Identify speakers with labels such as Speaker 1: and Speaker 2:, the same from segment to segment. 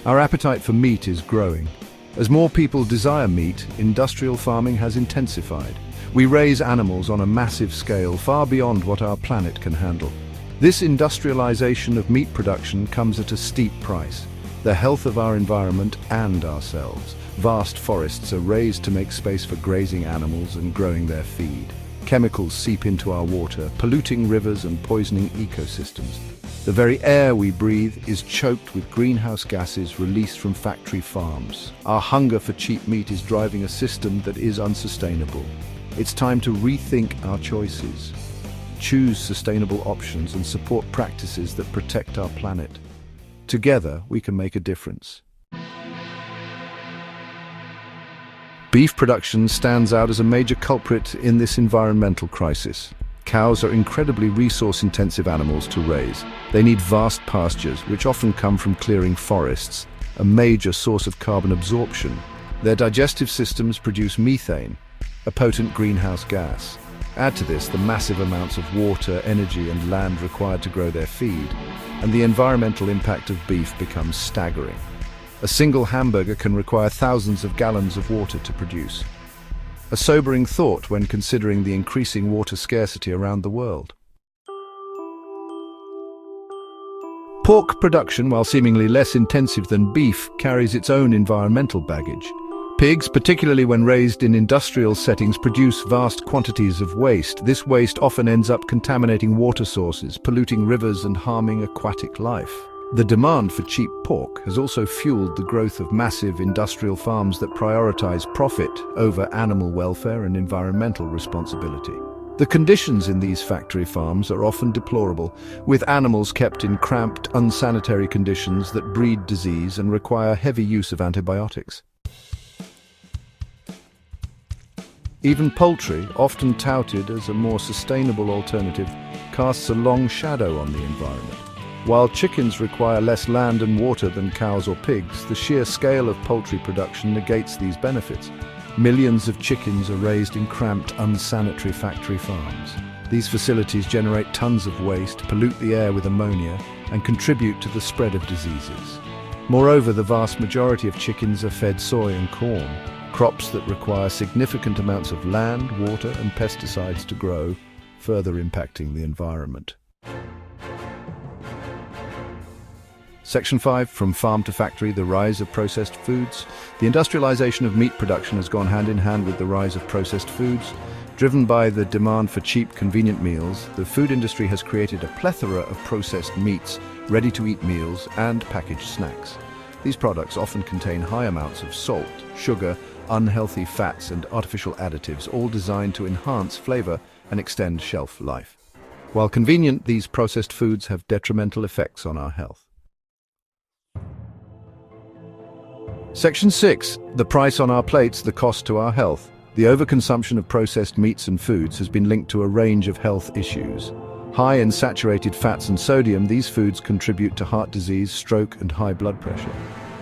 Speaker 1: Our appetite for meat is growing. As more people desire meat, industrial farming has intensified. We raise animals on a massive scale, far beyond what our planet can handle. This industrialization of meat production comes at a steep price. The health of our environment and ourselves. Vast forests are raised to make space for grazing animals and growing their feed. Chemicals seep into our water, polluting rivers and poisoning ecosystems. The very air we breathe is choked with greenhouse gases released from factory farms. Our hunger for cheap meat is driving a system that is unsustainable. It's time to rethink our choices. Choose sustainable options and support practices that protect our planet. Together, we can make a difference. Beef production stands out as a major culprit in this environmental crisis. Cows are incredibly resource-intensive animals to raise. They need vast pastures, which often come from clearing forests, a major source of carbon absorption. Their digestive systems produce methane, a potent greenhouse gas. Add to this the massive amounts of water, energy, and land required to grow their feed, and the environmental impact of beef becomes staggering. A single hamburger can require thousands of gallons of water to produce. A sobering thought when considering the increasing water scarcity around the world. Pork production, while seemingly less intensive than beef, carries its own environmental baggage. Pigs, particularly when raised in industrial settings, produce vast quantities of waste. This waste often ends up contaminating water sources, polluting rivers, and harming aquatic life. The demand for cheap pork has also fueled the growth of massive industrial farms that prioritize profit over animal welfare and environmental responsibility. The conditions in these factory farms are often deplorable, with animals kept in cramped, unsanitary conditions that breed disease and require heavy use of antibiotics. Even poultry, often touted as a more sustainable alternative, casts a long shadow on the environment. While chickens require less land and water than cows or pigs, the sheer scale of poultry production negates these benefits. Millions of chickens are raised in cramped, unsanitary factory farms. These facilities generate tons of waste, pollute the air with ammonia, and contribute to the spread of diseases. Moreover, the vast majority of chickens are fed soy and corn, crops that require significant amounts of land, water, and pesticides to grow, further impacting the environment. Section 5, From Farm to Factory, the Rise of Processed Foods. The industrialization of meat production has gone hand in hand with the rise of processed foods. Driven by the demand for cheap, convenient meals, the food industry has created a plethora of processed meats, ready-to-eat meals, and packaged snacks. These products often contain high amounts of salt, sugar, unhealthy fats, and artificial additives, all designed to enhance flavor and extend shelf life. While convenient, these processed foods have detrimental effects on our health. Section 6. The price on our plates, the cost to our health. The overconsumption of processed meats and foods has been linked to a range of health issues. High in saturated fats and sodium, these foods contribute to heart disease, stroke, and high blood pressure.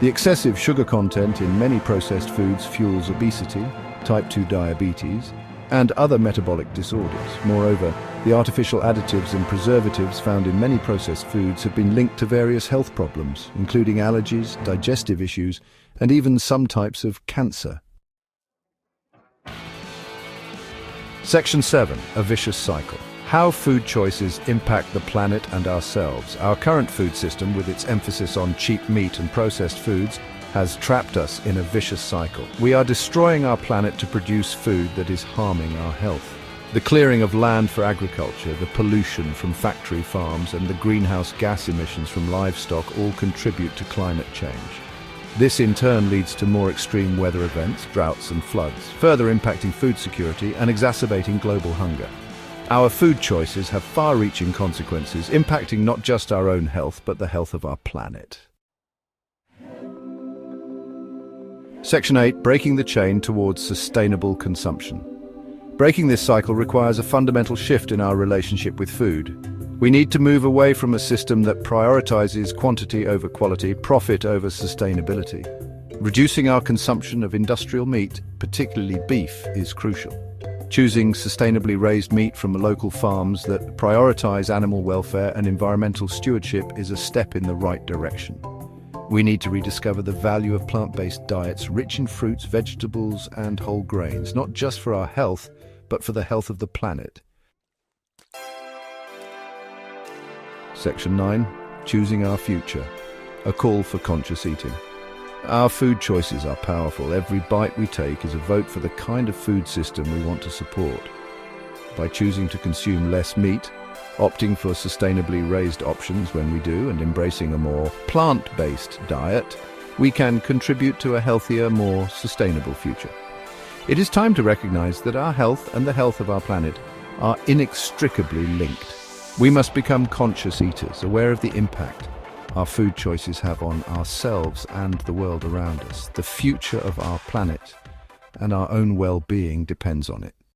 Speaker 1: The excessive sugar content in many processed foods fuels obesity, type 2 diabetes, and other metabolic disorders. Moreover, the artificial additives and preservatives found in many processed foods have been linked to various health problems, including allergies, digestive issues, and even some types of cancer. Section 7. A vicious cycle. How food choices impact the planet and ourselves. Our current food system, with its emphasis on cheap meat and processed foods, has trapped us in a vicious cycle. We are destroying our planet to produce food that is harming our health. The clearing of land for agriculture, the pollution from factory farms, and the greenhouse gas emissions from livestock all contribute to climate change. This in turn leads to more extreme weather events, droughts and floods, further impacting food security and exacerbating global hunger. Our food choices have far-reaching consequences, impacting not just our own health, but the health of our planet. Section 8. Breaking the chain towards sustainable consumption. Breaking this cycle requires a fundamental shift in our relationship with food. We need to move away from a system that prioritizes quantity over quality, profit over sustainability. Reducing our consumption of industrial meat, particularly beef, is crucial. Choosing sustainably raised meat from local farms that prioritize animal welfare and environmental stewardship is a step in the right direction. We need to rediscover the value of plant-based diets rich in fruits, vegetables, and whole grains, not just for our health, but for the health of the planet. Section 9. Choosing our future. A call for conscious eating. Our food choices are powerful. Every bite we take is a vote for the kind of food system we want to support. By choosing to consume less meat, opting for sustainably raised options when we do, and embracing a more plant-based diet, we can contribute to a healthier, more sustainable future. It is time to recognize that our health and the health of our planet are inextricably linked. We must become conscious eaters, aware of the impact our food choices have on ourselves and the world around us. The future of our planet and our own well-being depends on it.